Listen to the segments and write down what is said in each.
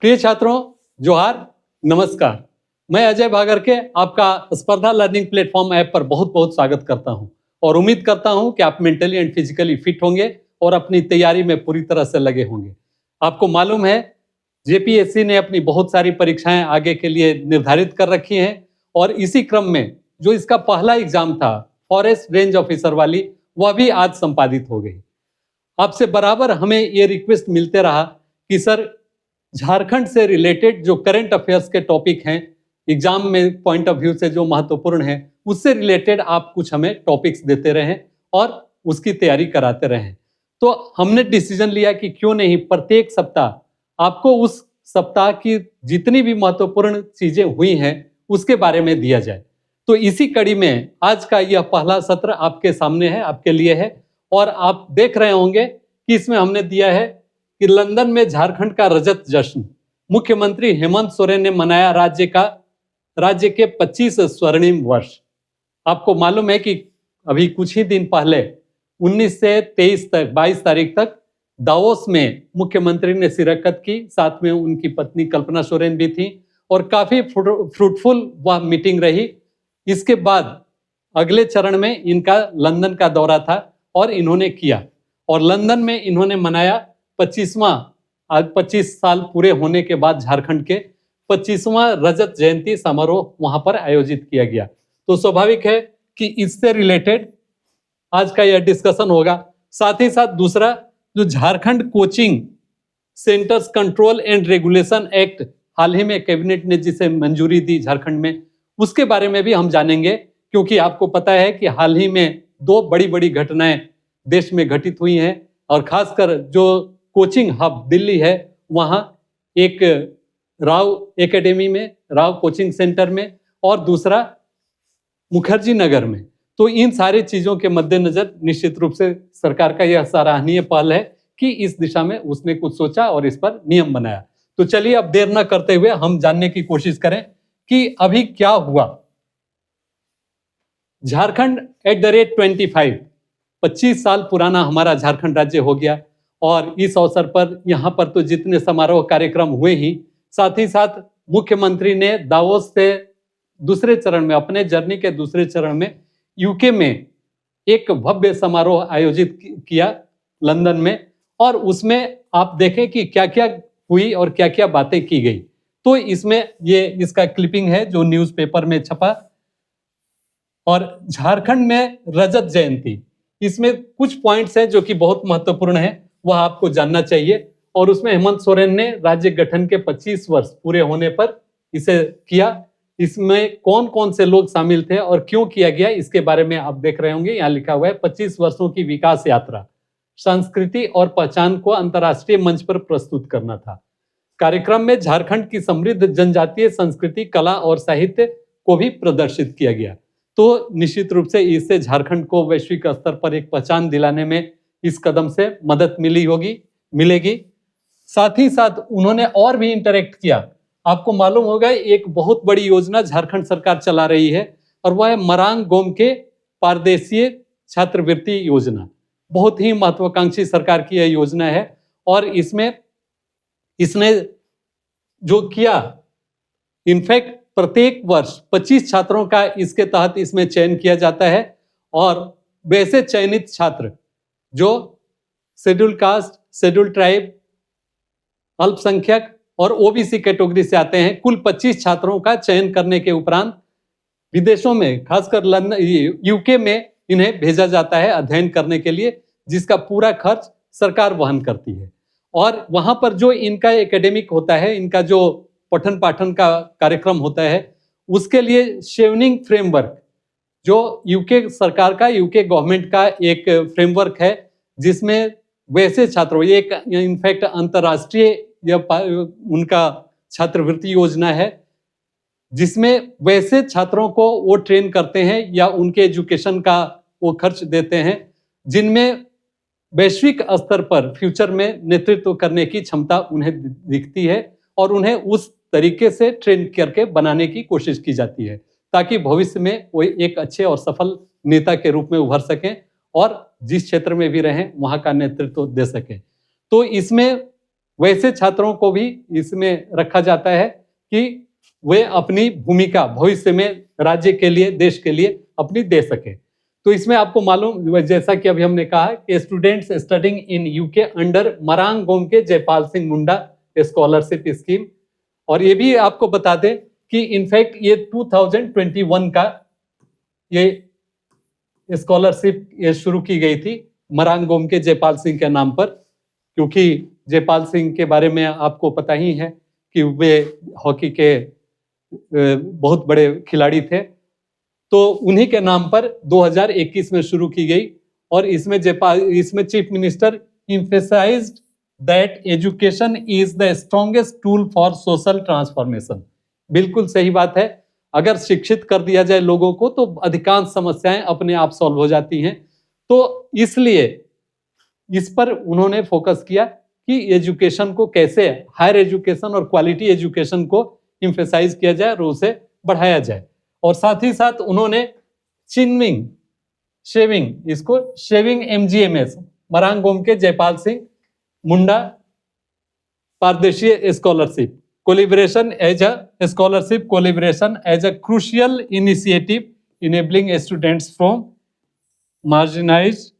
प्रिय छात्रों, जोहार, नमस्कार। मैं अजय भागर के आपका स्पर्धा लर्निंग प्लेटफॉर्म ऐप पर बहुत बहुत स्वागत करता हूं और उम्मीद करता हूं कि आप मेंटली एंड फिजिकली फिट होंगे और अपनी तैयारी में पूरी तरह से लगे होंगे। आपको मालूम है, जेपीएससी ने अपनी बहुत सारी परीक्षाएं आगे के लिए निर्धारित कर रखी हैं और इसी क्रम में जो इसका पहला एग्जाम था फॉरेस्ट रेंज ऑफिसर वाली, वह भी आज संपादित हो गई। आपसे बराबर हमें ये रिक्वेस्ट मिलते रहा कि सर, झारखंड से रिलेटेड जो करंट अफेयर्स के टॉपिक हैं, एग्जाम में पॉइंट ऑफ व्यू से जो महत्वपूर्ण है, उससे रिलेटेड आप कुछ हमें टॉपिक्स देते रहें और उसकी तैयारी कराते रहें। तो हमने डिसीजन लिया कि क्यों नहीं प्रत्येक सप्ताह आपको उस सप्ताह की जितनी भी महत्वपूर्ण चीजें हुई हैं उसके बारे में दिया जाए। तो इसी कड़ी में आज का यह पहला सत्र आपके सामने है, आपके लिए है। और आप देख रहे होंगे कि इसमें हमने दिया है कि लंदन में झारखंड का रजत जश्न, मुख्यमंत्री हेमंत सोरेन ने मनाया राज्य के 25 स्वर्णिम वर्ष। आपको मालूम है कि अभी कुछ ही दिन पहले 19 से 22 तारीख तक दावोस में मुख्यमंत्री ने शिरकत की, साथ में उनकी पत्नी कल्पना सोरेन भी थी और काफी फ्रूटफुल वह मीटिंग रही। इसके बाद अगले चरण में इनका लंदन का दौरा था और इन्होंने किया और लंदन में इन्होंने मनाया 25वां, आज 25 साल पूरे होने के बाद झारखंड के 25वां रजत जयंती समारोह वहां पर आयोजित किया गया। तो स्वाभाविक है कि इससे रिलेटेड आज का यह डिस्कशन होगा। साथ ही साथ दूसरा, जो Jharkhand coaching centres control and regulation act हाल ही में कैबिनेट ने जिसे मंजूरी दी झारखंड में, उसके बारे में भी हम जानेंगे, क्योंकि आपको पता है कि हाल ही में दो बड़ी बड़ी घटनाएं देश में घटित हुई हैं और खासकर जो कोचिंग हब दिल्ली है, वहां एक राव एकेडमी में, राव कोचिंग सेंटर में, और दूसरा मुखर्जी नगर में। तो इन सारी चीजों के मद्देनजर निश्चित रूप से सरकार का यह सराहनीय पहल है कि इस दिशा में उसने कुछ सोचा और इस पर नियम बनाया। तो चलिए अब देर न करते हुए हम जानने की कोशिश करें कि अभी क्या हुआ। झारखंड @ 25 साल पुराना हमारा झारखंड राज्य हो गया और इस अवसर पर यहाँ पर तो जितने समारोह कार्यक्रम हुए ही, साथ ही साथ मुख्यमंत्री ने दावोस से दूसरे चरण में, अपने जर्नी के दूसरे चरण में यूके में एक भव्य समारोह आयोजित किया लंदन में, और उसमें आप देखें कि क्या क्या हुई और क्या क्या बातें की गई। तो इसमें ये इसका क्लिपिंग है जो न्यूज़पेपर में छपा। और झारखंड में रजत जयंती, इसमें कुछ पॉइंट्स हैं जो कि बहुत महत्वपूर्ण है, वह आपको जानना चाहिए। और उसमें हेमंत सोरेन ने राज्य गठन के 25 वर्ष पूरे होने पर इसे किया। इसमें कौन कौन से लोग शामिल थे और क्यों किया गया, इसके बारे में आप देख रहे होंगे। यहाँ लिखा हुआ है 25 वर्षों की विकास यात्रा, संस्कृति और पहचान को अंतर्राष्ट्रीय मंच पर प्रस्तुत करना था। कार्यक्रम में झारखंड की समृद्ध जनजातीय संस्कृति, कला और साहित्य को भी प्रदर्शित किया गया। तो निश्चित रूप से इससे झारखंड को वैश्विक स्तर पर एक पहचान दिलाने में इस कदम से मदद मिलेगी। साथ ही साथ उन्होंने और भी इंटरेक्ट किया। आपको मालूम होगा एक बहुत बड़ी योजना झारखंड सरकार चला रही है और वह है मरांग गोम के पारदेशीय छात्रवृत्ति योजना। बहुत ही महत्वाकांक्षी सरकार की यह योजना है और इसमें इसने जो किया, इनफैक्ट प्रत्येक वर्ष 25 छात्रों का इसके तहत इसमें चयन किया जाता है और वैसे चयनित छात्र जो शेड्यूल कास्ट, शेड्यूल ट्राइब, अल्पसंख्यक और ओबीसी कैटेगरी से आते हैं, कुल 25 छात्रों का चयन करने के उपरांत विदेशों में, खासकर लंदन, यूके में इन्हें भेजा जाता है अध्ययन करने के लिए, जिसका पूरा खर्च सरकार वहन करती है। और वहां पर जो इनका एकेडमिक होता है, इनका जो पठन पाठन का कार्यक्रम होता है, उसके लिए शेवनिंग फ्रेमवर्क, जो यूके सरकार का, यूके गवर्नमेंट का एक फ्रेमवर्क है, जिसमें वैसे छात्रों, ये एक इनफैक्ट अंतर्राष्ट्रीय उनका छात्रवृत्ति योजना है, जिसमें वैसे छात्रों को वो ट्रेन करते हैं या उनके एजुकेशन का वो खर्च देते हैं जिनमें वैश्विक स्तर पर फ्यूचर में नेतृत्व करने की क्षमता उन्हें दिखती है और उन्हें उस तरीके से ट्रेन करके बनाने की कोशिश की जाती है, ताकि भविष्य में वो एक अच्छे और सफल नेता के रूप में उभर सकें और जिस क्षेत्र में भी रहें वहां का नेतृत्व दे सकें। तो इसमें वैसे छात्रों को भी इसमें रखा जाता है कि वे अपनी भूमिका भविष्य में राज्य के लिए, देश के लिए अपनी दे सके। तो इसमें आपको मालूम, जैसा कि अभी हमने कहा कि students studying in UK under Marang Gomke Jaipal Singh Munda scholarship scheme, और ये भी आपको बता दें कि इनफैक्ट ये 2021 का ये स्कॉलरशिप ये शुरू की गई थी मरांग गोमके जयपाल सिंह के नाम पर, क्योंकि जयपाल सिंह के बारे में आपको पता ही है कि वे हॉकी के बहुत बड़े खिलाड़ी थे। तो उन्हीं के नाम पर 2021 में शुरू की गई, और इसमें chief minister emphasized that education is the strongest tool for social transformation। बिल्कुल सही बात है, अगर शिक्षित कर दिया जाए लोगों को तो अधिकांश समस्याएं अपने आप सॉल्व हो जाती हैं। तो इसलिए इस पर उन्होंने फोकस किया कि एजुकेशन को कैसे, हायर एजुकेशन और क्वालिटी एजुकेशन को इम्फेसाइज किया जाए और उसे बढ़ाया जाए। और साथ ही साथ उन्होंने शेविंग MGMS मरांग गोमके जयपाल सिंह मुंडा पारदेशीय scholarship collaboration as a scholarship collaboration as a crucial initiative enabling students from marginalised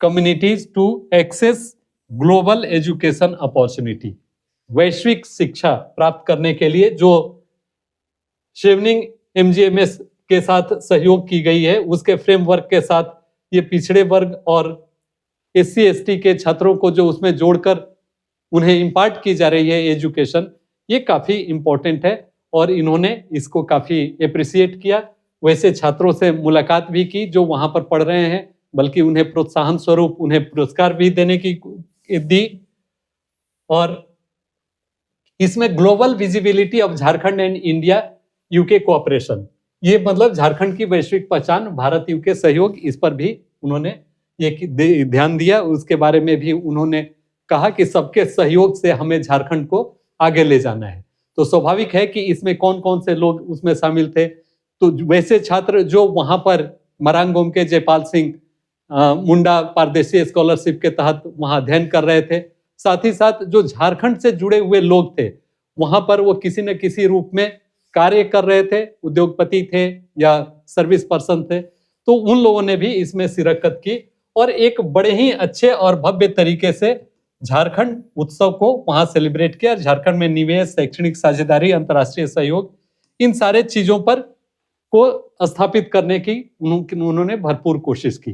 communities to access global education opportunity. वैश्विक शिक्षा प्राप्त करने के लिए जो शेविंग MGMS के साथ सहयोग की गई है, उसके फ्रेमवर्क के साथ ये पिछड़े वर्ग और SC ST के छात्रों को जो उसमें जोड़कर उन्हें इम्पार्ट की जा रही है एजुकेशन, ये काफ़ी इम्पोर्टेंट है और इन्होंने इसको काफ़ी एप्रिसिएट किया। वैसे छात्रों से मुलाकात भी की जो वहाँ पर पढ़ रहे हैं, बल्कि उन्हें प्रोत्साहन स्वरूप उन्हें पुरस्कार भी देने की दी। और इसमें global visibility of Jharkhand and India UK cooperation, ये मतलब झारखंड की वैश्विक पहचान, भारत यूके सहयोग, इस पर भी उन्होंने ये ध्यान दिया। उसके बारे में भी उन्होंने कहा कि सबके सहयोग से हमें झारखंड को आगे ले जाना है। तो स्वाभाविक है कि इसमें कौन कौन से लोग उसमें शामिल थे, तो वैसे छात्र जो वहाँ पर मरांग गोमके जयपाल सिंह मुंडा पारदेशी स्कॉलरशिप के तहत वहाँ अध्ययन कर रहे थे, साथ ही साथ जो झारखंड से जुड़े हुए लोग थे वहाँ पर वो किसी न किसी रूप में कार्य कर रहे थे, उद्योगपति थे या सर्विस पर्सन थे, तो उन लोगों ने भी इसमें शिरकत की और एक बड़े ही अच्छे और भव्य तरीके से झारखंड उत्सव को वहां सेलिब्रेट किया। झारखंड में निवेश, शैक्षणिक साझेदारी, अंतर्राष्ट्रीय सहयोग, इन सारे चीजों पर को स्थापित करने की उन्होंने भरपूर कोशिश की।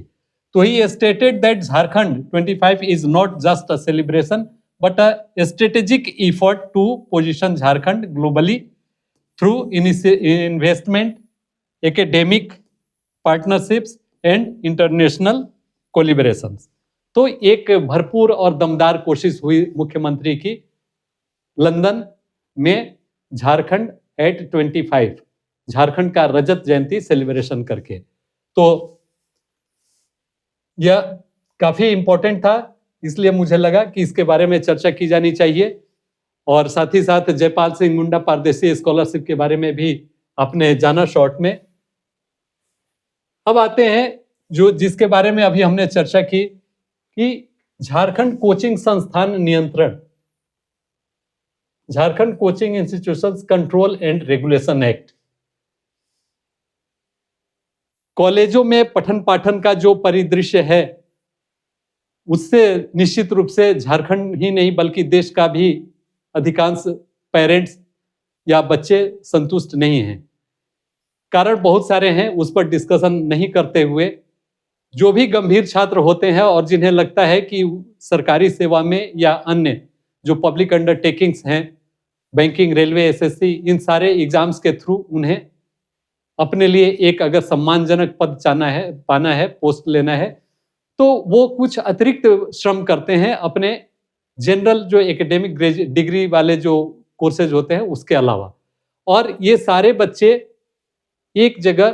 तो ही stated that Jharkhand 25 is not just a celebration but a strategic effort to position Jharkhand globally through investment, academic partnerships and international collaborations. तो एक भरपूर और दमदार कोशिश हुई मुख्यमंत्री की लंदन में झारखंड एट 25, झारखंड का रजत जयंती सेलिब्रेशन करके। तो यह काफी इंपॉर्टेंट था, इसलिए मुझे लगा कि इसके बारे में चर्चा की जानी चाहिए। और साथ ही साथ जयपाल सिंह मुंडा पारदेशी स्कॉलरशिप के बारे में भी आपने जाना शॉर्ट में। अब आते हैं जो जिसके बारे में अभी हमने चर्चा की कि झारखंड कोचिंग संस्थान नियंत्रण, Jharkhand coaching institutions control and regulation act. कॉलेजों में पठन पाठन का जो परिदृश्य है उससे निश्चित रूप से झारखंड ही नहीं बल्कि देश का भी अधिकांश पेरेंट्स या बच्चे संतुष्ट नहीं हैं। कारण बहुत सारे हैं, उस पर डिस्कशन नहीं करते हुए जो भी गंभीर छात्र होते हैं और जिन्हें लगता है कि सरकारी सेवा में या अन्य जो पब्लिक अंडरटेकिंग्स हैं, बैंकिंग, रेलवे, SSC, इन सारे एग्जाम्स के थ्रू उन्हें अपने लिए एक अगर सम्मानजनक पद पाना है, पोस्ट लेना है, तो वो कुछ अतिरिक्त श्रम करते हैं अपने जनरल जो एकेडमिक डिग्री वाले जो कोर्सेज होते हैं उसके अलावा। और ये सारे बच्चे एक जगह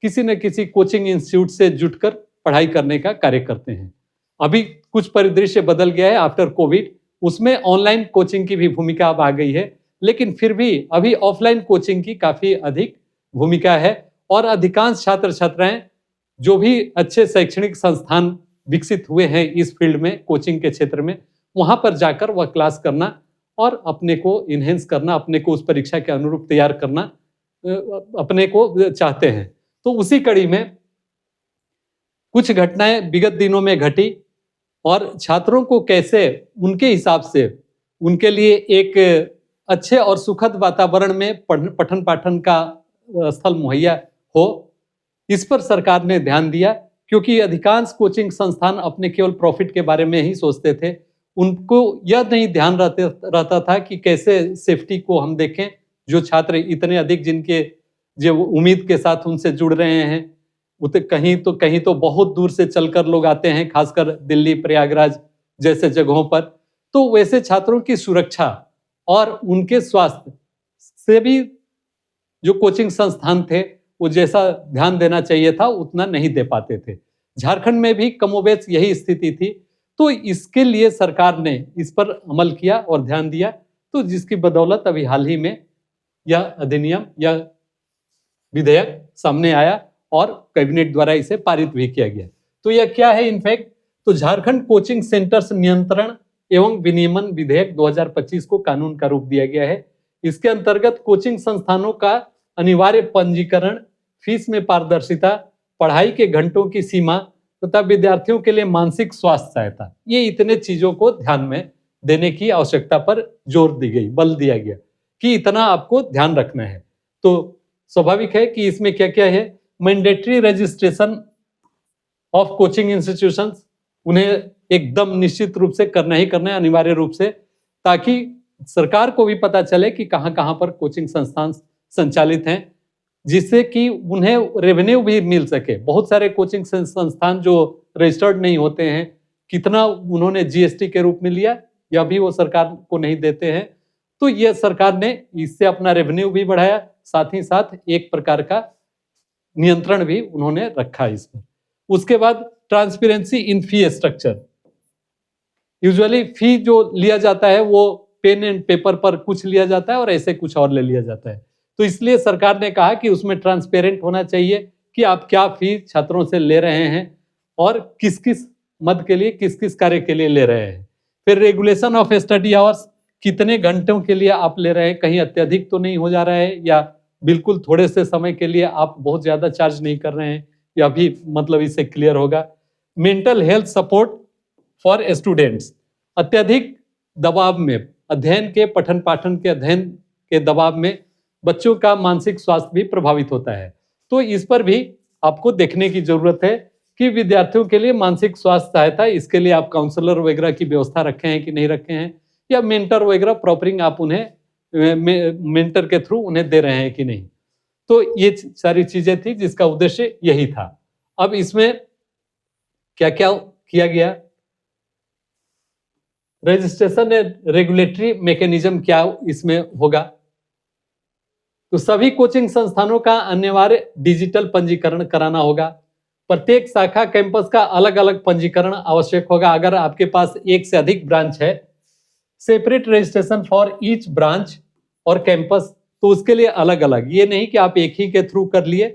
किसी न किसी कोचिंग इंस्टीट्यूट से जुटकर पढ़ाई करने का कार्य करते हैं। अभी कुछ परिदृश्य बदल गया है आफ्टर कोविड, उसमें ऑनलाइन कोचिंग की भी भूमिका अब आ गई है, लेकिन फिर भी अभी ऑफलाइन कोचिंग की काफी अधिक भूमिका है। और अधिकांश छात्र छात्राएं जो भी अच्छे शैक्षणिक संस्थान विकसित हुए हैं इस फील्ड में, कोचिंग के क्षेत्र में, वहां पर जाकर वह क्लास करना और अपने को इनहेंस करना, अपने को उस परीक्षा के अनुरूप तैयार करना अपने को चाहते हैं। तो उसी कड़ी में कुछ घटनाएं विगत दिनों में घटी और छात्रों को कैसे उनके हिसाब से उनके लिए एक अच्छे और सुखद वातावरण में पठन पाठन का स्थल मुहैया हो, इस पर सरकार ने ध्यान दिया। क्योंकि अधिकांश कोचिंग संस्थान अपने केवल प्रॉफिट के बारे में ही सोचते थे, उनको यह नहीं ध्यान रहता था कि कैसे सेफ्टी को हम देखें। जो छात्र इतने अधिक जिनके जो उम्मीद के साथ उनसे जुड़ रहे हैं, कहीं तो बहुत दूर से चलकर लोग आते हैं, खासकर दिल्ली प्रयागराज जैसे जगहों पर। तो वैसे छात्रों की सुरक्षा और उनके स्वास्थ्य से भी जो कोचिंग संस्थान थे वो जैसा ध्यान देना चाहिए था उतना नहीं दे पाते थे। झारखंड में भी कमोबेश यही स्थिति थी। तो इसके लिए सरकार ने इस पर अमल किया और ध्यान दिया, तो जिसकी बदौलत अभी हाल ही में यह अधिनियम या विधेयक सामने आया और कैबिनेट द्वारा इसे पारित भी किया गया। तो यह क्या है इनफैक्ट, तो झारखंड कोचिंग सेंटर्स नियंत्रण एवं विनियमन विधेयक 2025 को कानून का रूप दिया गया है। इसके अंतर्गत कोचिंग संस्थानों का अनिवार्य पंजीकरण, फीस में पारदर्शिता, पढ़ाई के घंटों की सीमा तथा विद्यार्थियों के लिए मानसिक स्वास्थ्य सहायता, ये इतने चीजों को ध्यान में देने की आवश्यकता पर जोर दी गई, बल दिया गया कि इतना आपको ध्यान रखना है। तो स्वाभाविक है कि इसमें क्या क्या है, mandatory registration of coaching institutions, उन्हें एकदम निश्चित रूप से करना ही करना है, अनिवार्य रूप से, ताकि सरकार को भी पता चले कि कहां कहां पर कोचिंग संस्थान संचालित हैं, जिससे कि उन्हें रेवेन्यू भी मिल सके। बहुत सारे कोचिंग संस्थान जो रजिस्टर्ड नहीं होते हैं, कितना उन्होंने जीएसटी के रूप में लिया यह भी वो सरकार को नहीं देते हैं। तो यह सरकार ने इससे अपना रेवेन्यू भी बढ़ाया, साथ ही साथ एक प्रकार का नियंत्रण भी उन्होंने रखा इस पर। उसके बाद transparency in fee structure, usually fee जो लिया जाता है वो पेन एंड पेपर पर कुछ लिया जाता है और ऐसे कुछ और ले लिया जाता है। तो इसलिए सरकार ने कहा कि उसमें ट्रांसपेरेंट होना चाहिए कि आप क्या फी छात्रों से ले रहे हैं और किस किस मद के लिए, किस किस कार्य के लिए ले रहे हैं। फिर रेगुलेशन ऑफ स्टडी आवर्स, कितने घंटों के लिए आप ले रहे हैं, कहीं अत्यधिक तो नहीं हो जा रहा है या बिल्कुल थोड़े से समय के लिए आप बहुत ज्यादा चार्ज नहीं कर रहे हैं, यह भी मतलब इससे क्लियर होगा। Mental health support for students, अत्यधिक दबाव में अध्ययन के, पठन पाठन के अध्ययन के दबाव में बच्चों का मानसिक स्वास्थ्य भी प्रभावित होता है। तो इस पर भी आपको देखने की जरूरत है कि विद्यार्थियों के लिए मानसिक स्वास्थ्य सहायता, इसके लिए आप काउंसलर वगैरह की व्यवस्था रखे हैं कि नहीं रखे हैं, या मेंटर वगैरह प्रॉपरिंग आप उन्हें मेंटर के थ्रू उन्हें दे रहे हैं कि नहीं। तो ये सारी चीजें थी जिसका उद्देश्य यही था। अब इसमें क्या क्या किया गया, रजिस्ट्रेशन रेगुलेटरी मैकेनिज्म क्या इसमें होगा, तो सभी कोचिंग संस्थानों का अनिवार्य डिजिटल पंजीकरण कराना होगा। प्रत्येक शाखा कैंपस का अलग अलग पंजीकरण आवश्यक होगा। अगर आपके पास एक से अधिक ब्रांच है, separate registration for each branch और कैंपस, तो उसके लिए अलग अलग, ये नहीं कि आप एक ही के थ्रू कर लिए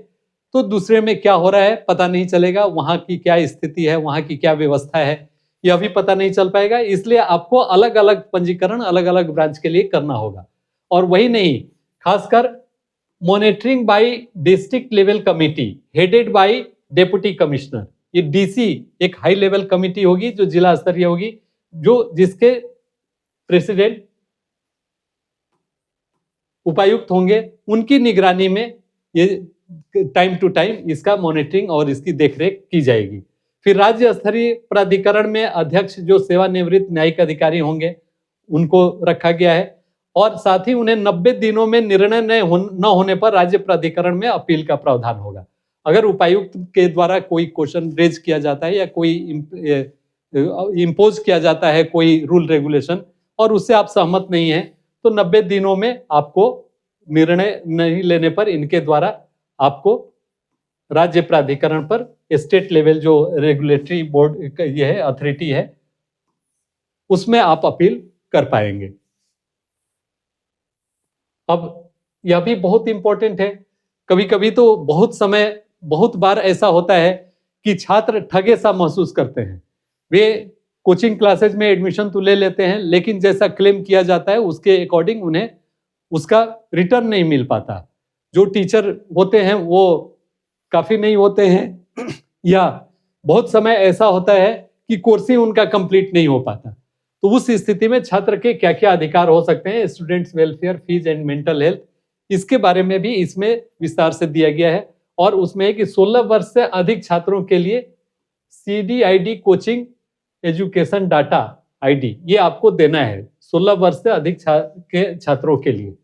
तो दूसरे में क्या हो रहा है पता नहीं चलेगा, वहां की क्या स्थिति है, वहां की क्या व्यवस्था है, यह भी पता नहीं चल पाएगा। इसलिए आपको अलग अलग पंजीकरण अलग अलग ब्रांच के लिए करना होगा। और वही नहीं, खासकर monitoring bye district level committee headed by deputy commissioner, ये डीसी एक हाई लेवल कमिटी होगी जो जिला स्तरीय होगी, जो जिसके प्रेसिडेंट उपायुक्त होंगे, उनकी निगरानी में ये टाइम टू टाइम इसका मॉनिटरिंग और इसकी देखरेख की जाएगी। फिर राज्य स्तरीय प्राधिकरण में अध्यक्ष जो सेवानिवृत्त न्यायिक अधिकारी होंगे उनको रखा गया है, और साथ ही उन्हें 90 दिनों में निर्णय न होने पर राज्य प्राधिकरण में अपील का प्रावधान होगा। अगर उपायुक्त के द्वारा कोई क्वेश्चन रेज किया जाता है या कोई इम्पोज किया जाता है कोई रूल रेगुलेशन और उससे आप सहमत नहीं हैं, तो 90 दिनों में आपको निर्णय नहीं लेने पर इनके द्वारा आपको राज्य प्राधिकरण पर स्टेट लेवल जो रेगुलेटरी बोर्ड ये है, अथॉरिटी है, उसमें आप अपील कर पाएंगे। अब यह भी बहुत इंपॉर्टेंट है, कभी कभी तो बहुत बार ऐसा होता है कि छात्र ठगे सा महसूस करते हैं। वे कोचिंग क्लासेज में एडमिशन तो ले लेते हैं, लेकिन जैसा क्लेम किया जाता है उसके अकॉर्डिंग उन्हें उसका रिटर्न नहीं मिल पाता। जो टीचर होते हैं वो काफ़ी नहीं होते हैं या बहुत समय ऐसा होता है कि कोर्स ही उनका कंप्लीट नहीं हो पाता। तो उस स्थिति में छात्र के क्या क्या अधिकार हो सकते हैं, students welfare, fees and mental health, इसके बारे में भी इसमें विस्तार से दिया गया है। और उसमें है कि 16 वर्ष से अधिक छात्रों के लिए CDID coaching education data ID ये आपको देना है 16 वर्ष से अधिक के छात्रों के लिए।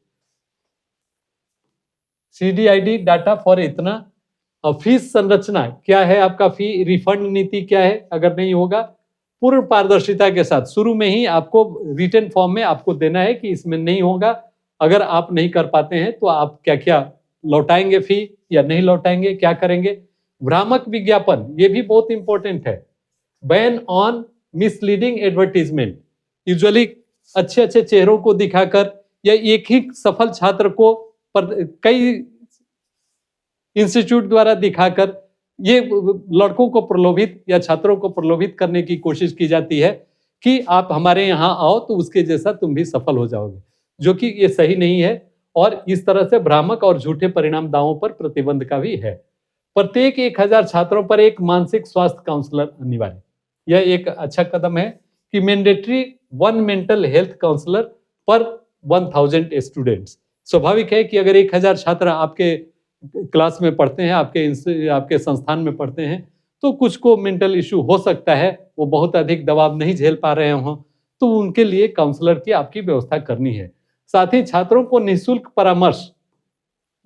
CDID डाटा फॉर इतना। और फीस संरचना क्या है, आपका फी रिफंड नीति क्या है, अगर नहीं होगा पूर्ण पारदर्शिता के साथ शुरू में ही आपको रिटन फॉर्म में आपको देना है कि इसमें नहीं होगा। अगर आप नहीं कर पाते हैं तो आप क्या क्या लौटाएंगे फी या नहीं लौटाएंगे, क्या करेंगे। भ्रामक विज्ञापन ये भी बहुत इंपॉर्टेंट है। Ban on misleading advertisement, usually अच्छे अच्छे चेहरों को दिखाकर या एक ही सफल छात्र को पर कई इंस्टीट्यूट द्वारा दिखाकर ये लड़कों को प्रलोभित या छात्रों को प्रलोभित करने की कोशिश की जाती है कि आप हमारे यहाँ आओ तो उसके जैसा तुम भी सफल हो जाओगे, जो कि ये सही नहीं है। और इस तरह से भ्रामक और झूठे परिणाम दावों पर प्रतिबंध का भी है। प्रत्येक 1000 छात्रों पर एक मानसिक स्वास्थ्य काउंसलर अनिवार्य। यह एक अच्छा कदम है कि मैंडेटरी 1 मेंटल हेल्थ काउंसलर पर 1000 स्टूडेंट्स। स्वाभाविक है कि अगर 1000 छात्र आपके क्लास में पढ़ते हैं, आपके संस्थान में पढ़ते हैं, तो कुछ को मेंटल इश्यू हो सकता है, वो बहुत अधिक दबाव नहीं झेल पा रहे हों, तो उनके लिए काउंसलर की आपकी व्यवस्था करनी है। साथ ही छात्रों को निःशुल्क परामर्श,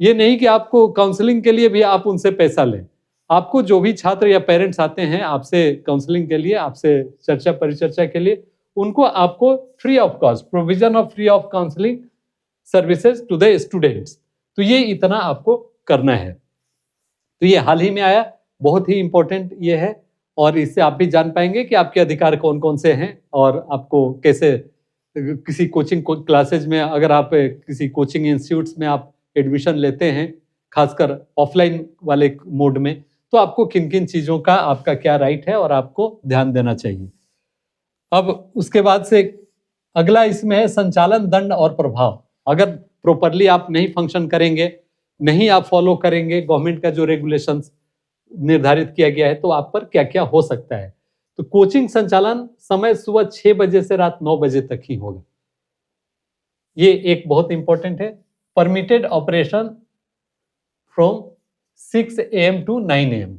ये नहीं कि आपको काउंसलिंग के लिए भी आप उनसे पैसा लें। आपको जो भी छात्र या पेरेंट्स आते हैं आपसे काउंसलिंग के लिए, आपसे चर्चा परिचर्चा के लिए, उनको आपको free of cost, provision of free of counselling services to the students, तो ये इतना आपको करना है। तो ये हाल ही में आया, बहुत ही इंपॉर्टेंट ये है। और इससे आप भी जान पाएंगे कि आपके अधिकार कौन कौन से हैं और आपको कैसे किसी कोचिंग क्लासेज में, अगर आप किसी कोचिंग इंस्टीट्यूट्स में आप एडमिशन लेते हैं, खासकर ऑफलाइन वाले मोड में, तो आपको किन किन चीज़ों का आपका क्या राइट है और आपको ध्यान देना चाहिए। अब उसके बाद से अगला इसमें है संचालन दंड और प्रभाव। अगर प्रॉपरली आप नहीं फंक्शन करेंगे, नहीं आप फॉलो करेंगे गवर्नमेंट का जो रेगुलेशंस निर्धारित किया गया है, तो आप पर क्या क्या हो सकता है। तो कोचिंग संचालन समय सुबह 6 बजे से रात 9 बजे तक ही होगा, ये एक बहुत इंपॉर्टेंट है। Permitted operation from 6 AM to 9 AM,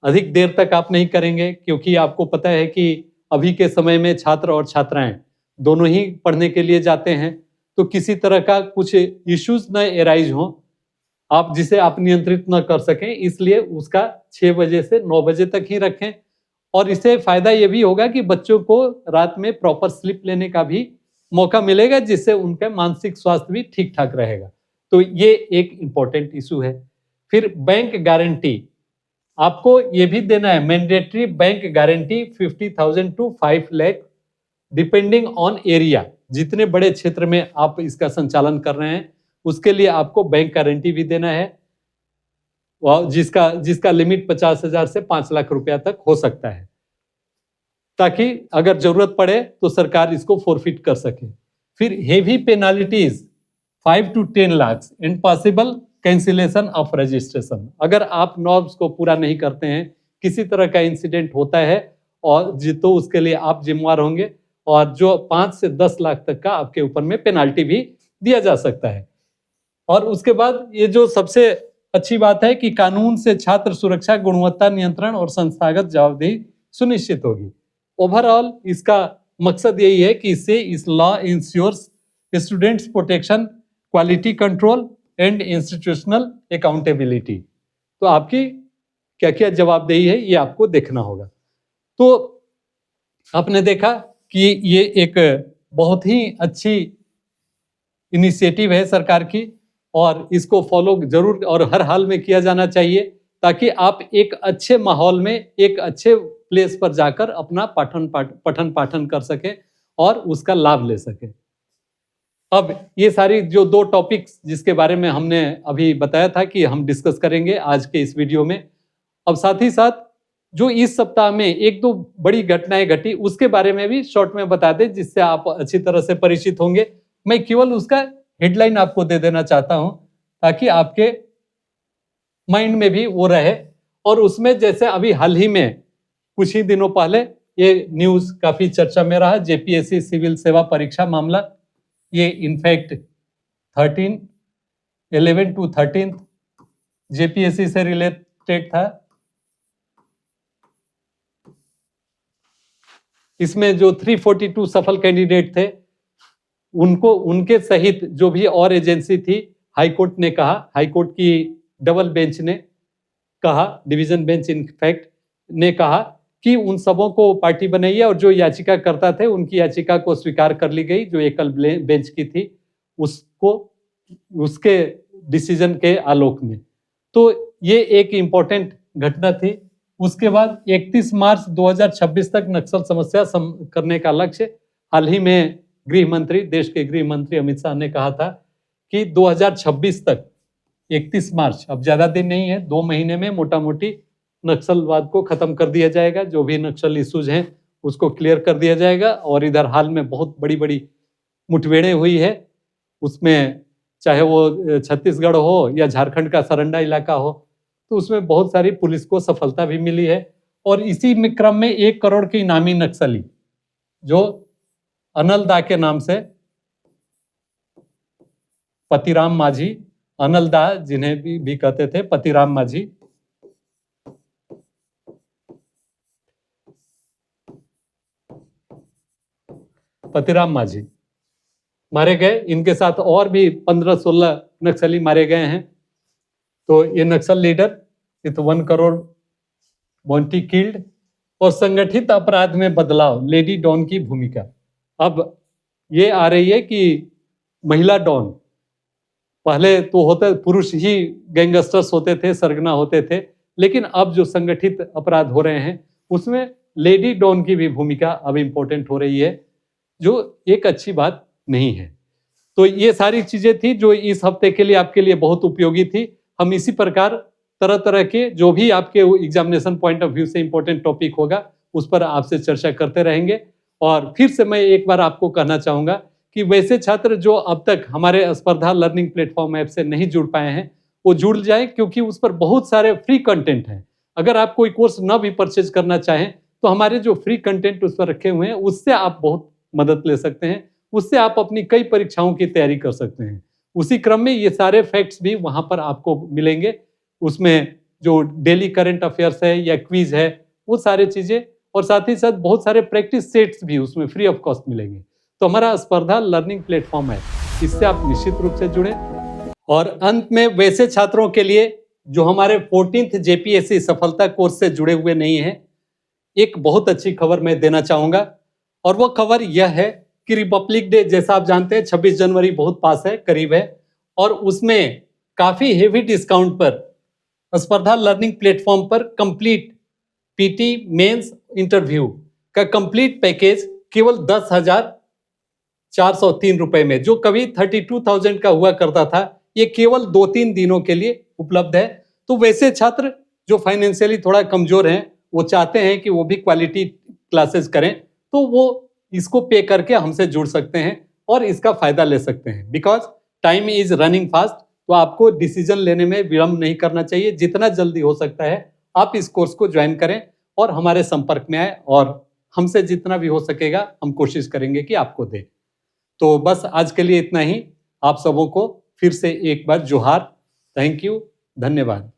अधिक देर तक आप नहीं करेंगे, क्योंकि आपको पता है कि अभी के समय में छात्र और छात्राएं दोनों ही पढ़ने के लिए जाते हैं, तो किसी तरह का कुछ इश्यूज न एराइज हो आप जिसे आप नियंत्रित न कर सकें, इसलिए उसका 6 बजे से 9 बजे तक ही रखें। और इससे फायदा ये भी होगा कि बच्चों को रात में प्रॉपर स्लीप लेने का भी मौका मिलेगा, जिससे उनका मानसिक स्वास्थ्य भी ठीक ठाक रहेगा। तो ये एक इम्पोर्टेंट इशू है। फिर बैंक गारंटी, आपको ये भी देना है, mandatory bank guarantee 50,000 to 5 lakh depending on area. जितने बड़े क्षेत्र में आप इसका संचालन कर रहे हैं उसके लिए आपको बैंक गारंटी भी देना है, जिसका लिमिट 50,000 से 5 लाख रुपया तक हो सकता है, ताकि अगर जरूरत पड़े तो सरकार इसको फोरफिट कर सके। फिर heavy penalties 5 to 10 lakh and possible cancellation of registration. अगर आप नॉर्म्स को पूरा नहीं करते हैं, किसी तरह का इंसिडेंट होता है और तो उसके लिए आप जिम्मेवार होंगे, और जो 5 से 10 लाख तक का आपके ऊपर में पेनाल्टी भी दिया जा सकता है। और उसके बाद ये जो सबसे अच्छी बात है कि कानून से छात्र सुरक्षा, गुणवत्ता नियंत्रण और संस्थागत जवाबदेही सुनिश्चित होगी। ओवरऑल इसका मकसद यही है कि इससे इस law ensures students protection, quality control and institutional accountability. तो आपकी क्या क्या जवाबदेही है ये आपको देखना होगा। तो आपने देखा कि ये एक बहुत ही अच्छी इनिशिएटिव है सरकार की, और इसको फॉलो जरूर और हर हाल में किया जाना चाहिए, ताकि आप एक अच्छे माहौल में, एक अच्छे प्लेस पर जाकर अपना पठन पाठन कर सकें और उसका लाभ ले सकें। अब ये सारी जो 2 टॉपिक्स जिसके बारे में हमने अभी बताया था कि हम डिस्कस करेंगे आज के इस वीडियो में, अब साथ ही साथ जो इस सप्ताह में एक दो बड़ी घटनाएं घटी उसके बारे में भी शॉर्ट में बता दें, जिससे आप अच्छी तरह से परिचित होंगे। मैं केवल उसका हेडलाइन आपको दे देना चाहता हूं ताकि आपके माइंड में भी वो रहे। और उसमें जैसे अभी हाल ही में कुछ ही दिनों पहले ये न्यूज काफी चर्चा में रहा, जेपीएससी सिविल सेवा परीक्षा मामला। ये इनफैक्ट 11 to 13 जेपीएससी से रिलेटेड था। इसमें जो 342 सफल कैंडिडेट थे उनको, उनके सहित जो भी और एजेंसी थी, हाईकोर्ट ने कहा, हाईकोर्ट की डबल बेंच ने कहा, डिवीजन बेंच इनफैक्ट ने कहा कि उन सबों को पार्टी बनाइए और जो याचिका करता थे उनकी याचिका को स्वीकार कर ली गई, जो एकल बेंच की थी, उसको उसके डिसीजन के आलोक में। तो ये एक इम्पोर्टेंट घटना थी। उसके बाद 31 मार्च 2026 तक नक्सल समस्या करने का लक्ष्य हाल ही में गृह मंत्री, देश के गृह मंत्री अमित शाह ने कहा था कि 2026 तक 31 मार्च, अब ज्यादा दिन नहीं है, 2 महीने में मोटा मोटी नक्सलवाद को खत्म कर दिया जाएगा। जो भी नक्सल इश्यूज हैं उसको क्लियर कर दिया जाएगा। और इधर हाल में बहुत बड़ी बड़ी मुठभेड़ें हुई है, उसमें चाहे वो छत्तीसगढ़ हो या झारखंड का सरंडा इलाका हो, तो उसमें बहुत सारी पुलिस को सफलता भी मिली है। और इसी में क्रम में 1 करोड़ के इनामी नक्सली जो अनलदा के नाम से, पतिराम माझी, अनलदा जिन्हें भी कहते थे, पतिराम माझी, पतिराम माझी मारे गए। इनके साथ और भी 15-16 नक्सली मारे गए हैं। तो ये Naxal leader with 1 crore bounty killed. और संगठित अपराध में बदलाव, लेडी डॉन की भूमिका। अब ये आ रही है कि महिला डॉन, पहले तो होते पुरुष ही गैंगस्टर्स होते थे, सरगना होते थे, लेकिन अब जो संगठित अपराध हो रहे हैं उसमें लेडी डॉन की भी भूमिका अब इम्पोर्टेंट हो रही है, जो एक अच्छी बात नहीं है। तो ये सारी चीजें थी जो इस हफ्ते के लिए आपके लिए बहुत उपयोगी थी। हम इसी प्रकार तरह तरह के जो भी आपके एग्जामिनेशन पॉइंट ऑफ व्यू से इंपॉर्टेंट टॉपिक होगा उस पर आपसे चर्चा करते रहेंगे। और फिर से मैं एक बार आपको कहना चाहूंगा कि वैसे छात्र जो अब तक हमारे स्पर्धा लर्निंग प्लेटफॉर्म ऐप से नहीं जुड़ पाए हैं वो जुड़ जाए, क्योंकि उस पर बहुत सारे फ्री कंटेंट हैं। अगर आप कोई कोर्स न भी परचेज करना चाहें तो हमारे जो फ्री कंटेंट उस पर रखे हुए हैं उससे आप बहुत मदद ले सकते हैं, उससे आप अपनी कई परीक्षाओं की तैयारी कर सकते हैं। उसी क्रम में ये सारे फैक्ट्स भी वहां पर आपको मिलेंगे। उसमें जो डेली करंट अफेयर्स है या क्विज है वो सारी चीजें, और साथ ही साथ बहुत सारे प्रैक्टिस सेट्स भी उसमें फ्री ऑफ कॉस्ट मिलेंगे। तो हमारा स्पर्धा लर्निंग प्लेटफॉर्म है, इससे आप निश्चित रूप से जुड़े। और अंत में वैसे छात्रों के लिए जो हमारे 14th जेपीएससी सफलता कोर्स से जुड़े हुए नहीं हैं, एक बहुत अच्छी खबर मैं देना चाहूंगा। और वो खबर यह है कि रिपब्लिक डे, जैसा आप जानते हैं 26 जनवरी बहुत पास है, करीब है, और उसमें काफी हेवी डिस्काउंट पर स्पर्धा लर्निंग प्लेटफॉर्म पर कंप्लीट पीटी मेंस इंटरव्यू का कंप्लीट पैकेज केवल 10,403 रुपए में, जो कभी 32,000 का हुआ करता था, ये केवल 2-3 दिनों के लिए उपलब्ध है। तो वैसे छात्र जो फाइनेंशियली थोड़ा कमजोर हैं, वो चाहते हैं कि वो भी क्वालिटी क्लासेस करें, तो वो इसको पे करके हमसे जुड़ सकते हैं और इसका फायदा ले सकते हैं। Because time is running fast, तो आपको डिसीजन लेने में विलंब नहीं करना चाहिए। जितना जल्दी हो सकता है आप इस कोर्स को ज्वाइन करें और हमारे संपर्क में आए, और हमसे जितना भी हो सकेगा हम कोशिश करेंगे कि आपको दें। तो बस आज के लिए इतना ही। आप सबों को फिर से एक बार जोहार, थैंक यू, धन्यवाद।